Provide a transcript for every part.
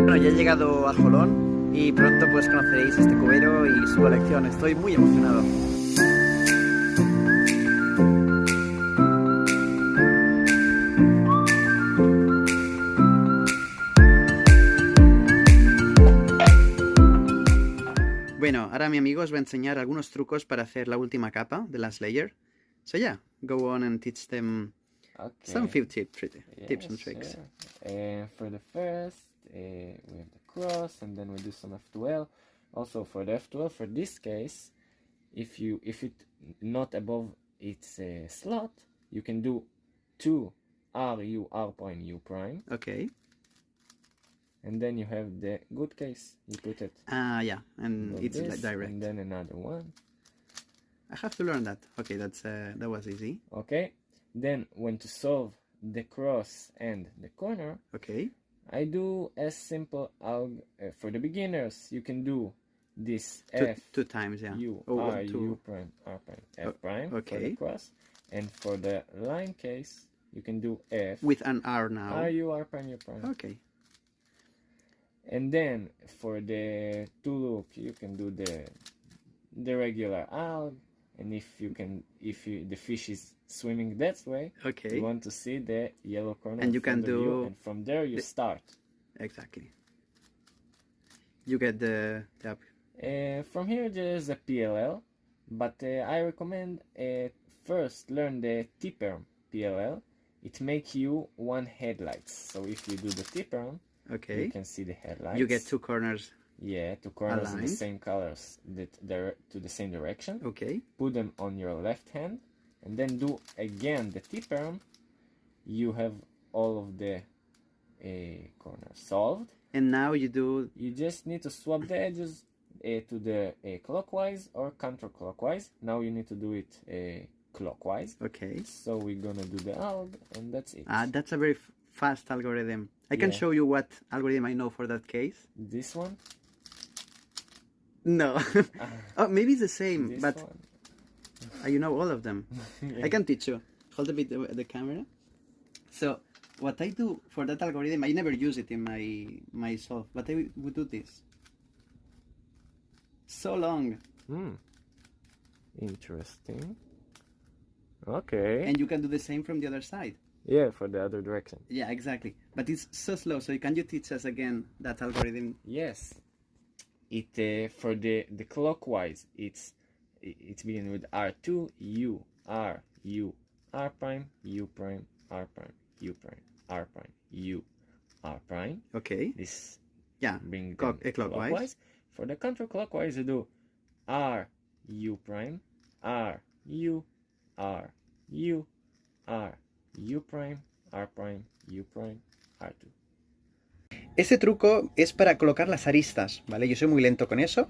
Bueno, ya he llegado a Jolón y pronto pues conoceréis este cubero y su colección. Estoy muy emocionado. Bueno, ahora mi amigo os va a enseñar algunos trucos para hacer la última capa de last layer. So yeah, go on and teach them some few tips and tricks. Sure. For the first, we have the cross, and then we do some F12. Also for the F12, for this case, if it not above its slot, you can do 2 R U R prime U prime. Okay. And then you have the good case. You put it. Yeah, and it's this, direct. And then another one. I have to learn that. Okay, that was easy. Okay. Then when to solve the cross and the corner, okay, I do as simple for the beginners. You can do this two times, yeah. U R U prime R prime F prime for the cross, and for the line case you can do F with an R now. R U R prime U prime. Okay. And then for the two loop you can do the regular alg, and if the fish is swimming that way, okay, you want to see the yellow corner, and you can do, and from there you start. Exactly. You get the from here there's a PLL, but I recommend first learn the T-perm PLL. It makes you one headlights. So if you do the T-perm, okay, you can see the headlights. You get two corners. Yeah, two corners aligned. In the same colors to the same direction. Okay. Put them on your left hand, and then do again the T-perm. You have all of the corners solved. And now you just need to swap the edges to the clockwise or counterclockwise. Now you need to do it clockwise. Okay. So we're gonna do the alg, and that's it. That's a very fast algorithm. I can show you what algorithm I know for that case. This one? No. Oh, maybe it's the same, but one. You know all of them. Yeah. I can teach you. Hold a bit the camera. So what I do for that algorithm, I never use it in myself, but I would do this. So long. Interesting. Okay. And you can do the same from the other side. Yeah, for the other direction. Yeah, exactly. But it's so slow. So can you teach us again that algorithm? Yes. It for the clockwise, it's begin with R2 U R U R prime U prime R prime U prime R prime U R prime. Okay. This bring clockwise. For the counterclockwise, you do R U prime R U R U R U prime R prime U prime R2. Este truco es para colocar las aristas, ¿vale? Yo soy muy lento con eso.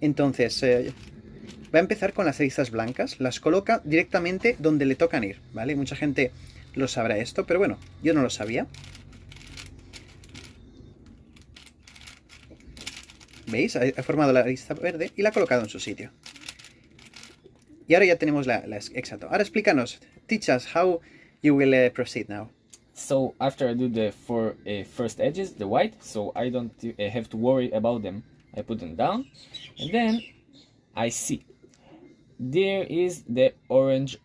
Entonces, va a empezar con las aristas blancas. Las coloca directamente donde le tocan ir, ¿vale? Mucha gente lo sabrá esto, pero bueno, yo no lo sabía. ¿Veis? Ha formado la arista verde y la ha colocado en su sitio. Y ahora ya tenemos la exacto. Ahora explícanos, teach us how you will proceed now. So after I do the four first edges, the white, so I don't have to worry about them. I put them down, and then I see there is the orange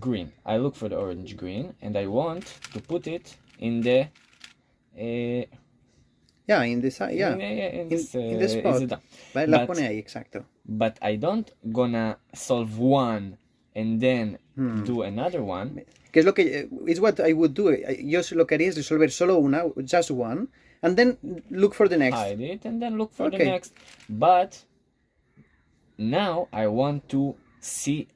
green. I look for the orange green, and I want to put it in the in this in the spot. La pone ahí, exacto. But I don't gonna solve one and then do another one. Que es lo que is what I would do. Yo lo que haría es resolver solo una, just one, and then look for the next. Hide it and then look for the next. But now I want to see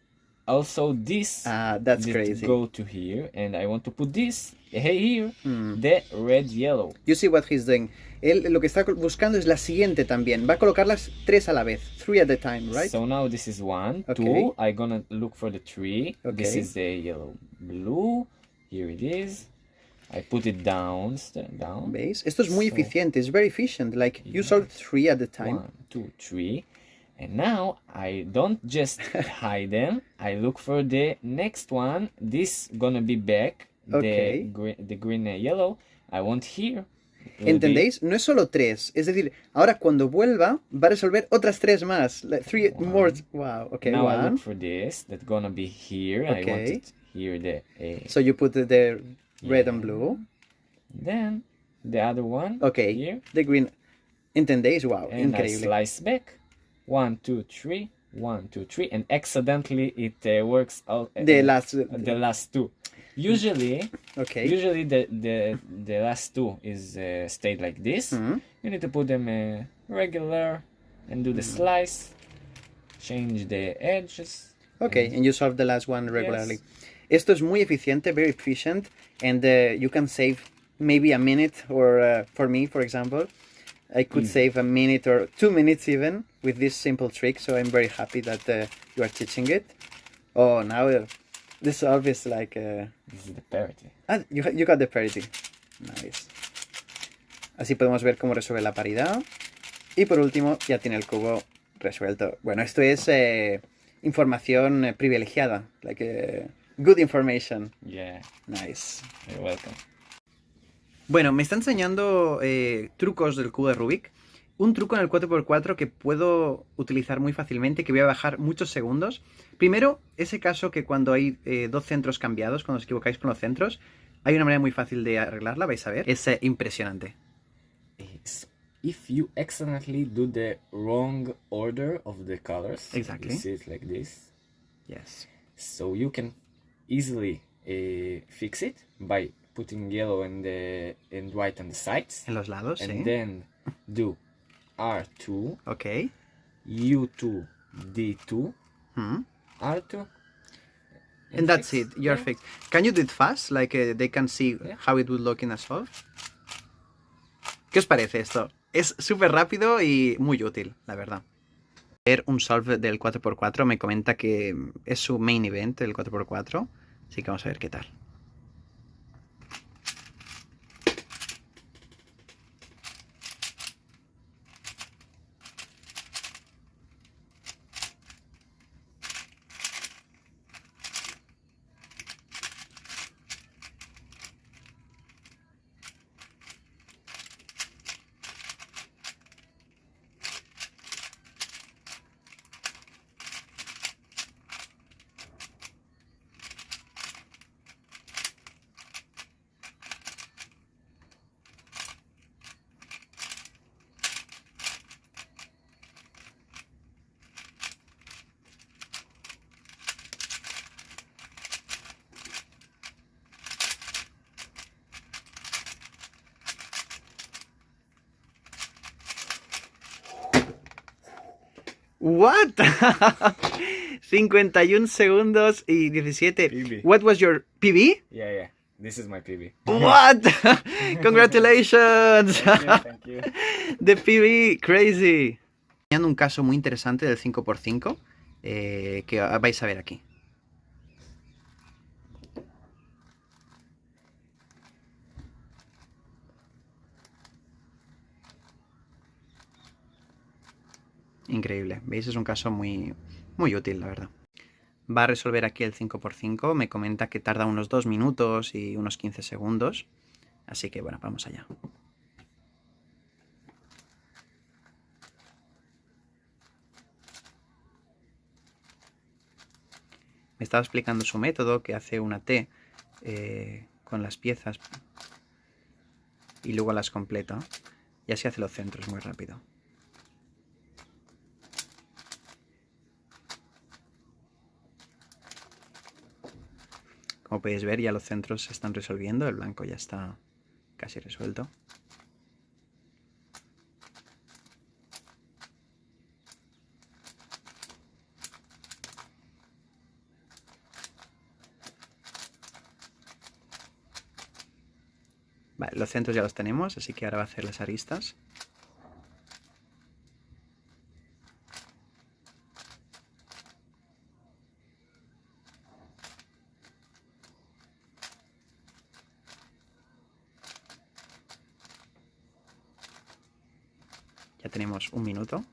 also this. That's crazy. Go to here, and I want to put this here, the red yellow. You see what he's doing. Él lo que está buscando es la siguiente también. Va a colocarlas 3 a la vez, 3 at a time, right? So now this is 1, 2. I'm gonna look for the 3. This is the yellow, blue. Here it is. I put it down. ¿Veis? Esto es muy eficiente. It's very efficient. Like you solve 3 at a time. 1, 2, 3. And now I don't just hide them. I look for the next one. This gonna be back. The green yellow. I want here. ¿Entendéis? No es solo 3. Es decir, ahora cuando vuelva, va a resolver otras 3 más. Like 3 more. Wow. Okay, Now I look 1. for this. That's gonna be here. I want Okay. it here. The So you put the red and Yeah. blue. Then the other one. Okay. Here. The green. ¿Entendéis? Wow. And I Increíble. slice back. 1, 2, 3. 1, 2, 3. And accidentally it works out. The last 2. Usually, Okay. usually the last 2 is stayed like this. Mhm. You need to put them regular and do the slice. Change the edges. Okay, and you solve the last one regularly. Esto es muy eficiente, very efficient, and you can save maybe a minute, or for me, for example, I could save a minute or 2 minutes even with this simple trick, so I'm very happy that you are teaching it. Oh, now the solve is like... This is the parity. Ah, you got the parity. Nice. Así podemos ver cómo resuelve la paridad. Y por último, ya tiene el cubo resuelto. Bueno, esto es información privilegiada. Like good information. Yeah, Nice. you're welcome. Bueno, me está enseñando trucos del cubo de Rubik. Un truco en el 4x4 que puedo utilizar muy fácilmente, que voy a bajar muchos segundos. Primero, ese caso que cuando hay 2 centros cambiados, cuando os equivocáis con los centros, hay una manera muy fácil de arreglarla, vais a ver. Es impresionante. If you accidentally do the wrong order of the colors, Exactly. you see it like this. Yes. So you can easily fix it by putting yellow and white on the sides, En los lados, and sí. then do R2, Ok. U2, D2, Hmm. R2. And that's fix. it, you're Yeah. fixed. Can you do it fast? Like they can see Yeah. how it would look in a solve. ¿Qué os parece esto? Es súper rápido y muy útil, la verdad. Ver un solve del 4x4 me comenta que es su main event del 4x4, así que vamos a ver qué tal. What? 51 segundos y 17. PB. What was your PB? Yeah. This is my PB. What? Congratulations. Thank you. The PB, crazy. Un caso muy interesante del 5x5 que vais a ver aquí. Increíble, ¿veis? Es un caso muy útil, la verdad. Va a resolver aquí el 5x5, me comenta que tarda unos 2 minutos y unos 15 segundos. Así que bueno, vamos allá. Me estaba explicando su método, que hace una T con las piezas y luego las completa. Y así hace los centros muy rápido. Como podéis ver, ya los centros se están resolviendo, el blanco ya está casi resuelto. Vale, los centros ya los tenemos, así que ahora va a hacer las aristas. Ya tenemos 1 minuto.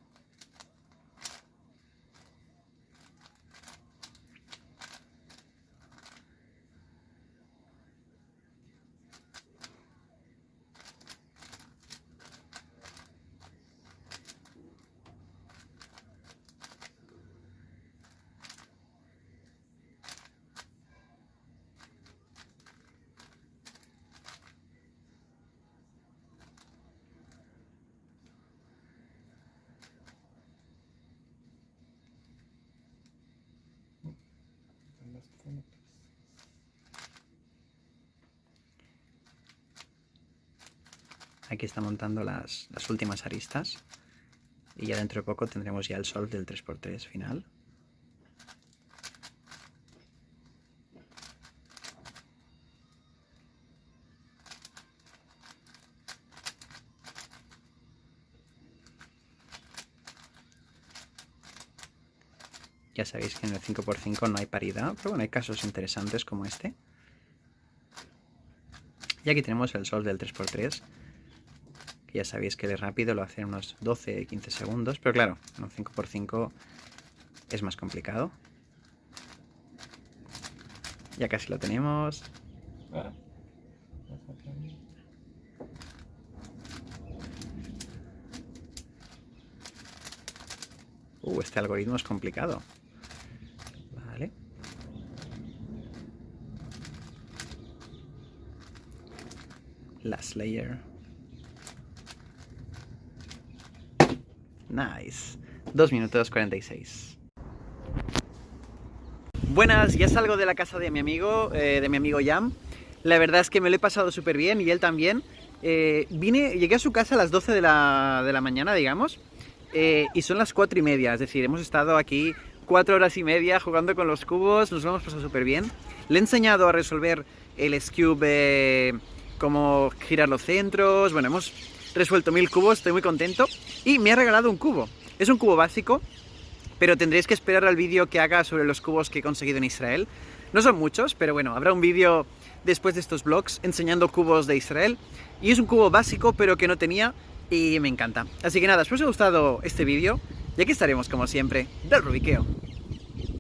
Aquí está montando las últimas aristas. Y ya dentro de poco tendremos ya el solve del 3×3 final. Ya sabéis que en el 5×5 no hay paridad, pero bueno, hay casos interesantes como este. Y aquí tenemos el solve del 3×3, que ya sabéis que de rápido lo hace en unos 12-15 segundos, pero claro, en un 5×5 es más complicado. Ya casi lo tenemos. Este algoritmo es complicado. Vale. Last layer. Nice. 2 minutos 46. Buenas, ya salgo de la casa de mi amigo Yam. La verdad es que me lo he pasado súper bien y él también. Llegué a su casa a las 12 de la mañana, digamos. Y son las 4:30, es decir, hemos estado aquí 4 horas y media jugando con los cubos, nos lo hemos pasado súper bien. Le he enseñado a resolver el S-Cube, cómo girar los centros, bueno, hemos resuelto 1000 cubos, estoy muy contento. Y me ha regalado un cubo, es un cubo básico, pero tendréis que esperar al vídeo que haga sobre los cubos que he conseguido en Israel. No son muchos, pero bueno, habrá un vídeo después de estos vlogs enseñando cubos de Israel. Y es un cubo básico, pero que no tenía. Y me encanta. Así que nada, espero que os haya gustado este vídeo. Y aquí estaremos como siempre, del rubiqueo.